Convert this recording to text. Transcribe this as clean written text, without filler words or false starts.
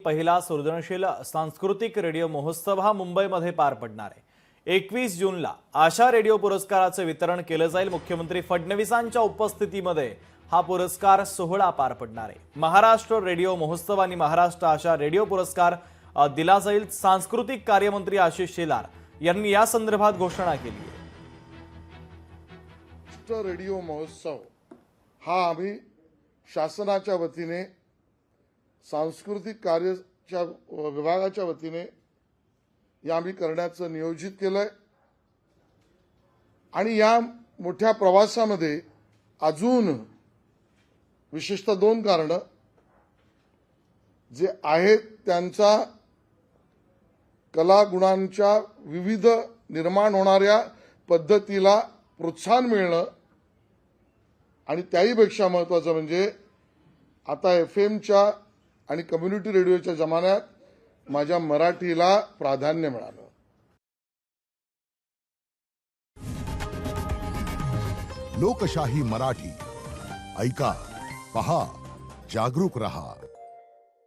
पहिला सृजनशील सांस्कृतिक रेडिओ महोत्सव हा मुंबईमध्ये पार पडणार आहे। 21 जूनला आशा रेडिओ पुरस्काराचे वितरण केले जाईल। मुख्यमंत्री फडणवीसांच्या उपस्थितीमध्ये हा पुरस्कार सोहळा पार पडणार आहे। महाराष्ट्र रेडिओ महोत्सव आणि महाराष्ट्र आशा रेडिओ पुरस्कार दिला जाईल। सांस्कृतिक कार्यमंत्री आशिष शेलार यांनी या संदर्भात घोषणा केली आहे। महाराष्ट्र रेडिओ महोत्सव हा आम्ही शासनाच्या वतीने सांस्कृतिक कार्याच्या विभागाच्या वतीने या आम्ही करण्याचं नियोजित केलंय आणि या मोठ्या प्रवासामध्ये अजून विशेषतः दोन कारण जे आहेत त्यांचा कला गुणांच्या विविध निर्माण होणाऱ्या पद्धतीला प्रोत्साहन मिळणं आणि त्याहीपेक्षा महत्त्वाचं म्हणजे आता एफएमच्या आणि कम्युनिटी रेडिओच्या जमान्यात माझ्या मराठीला प्राधान्य मिळालं। लोकशाही मराठी ऐका, पहा, जागरूक रहा।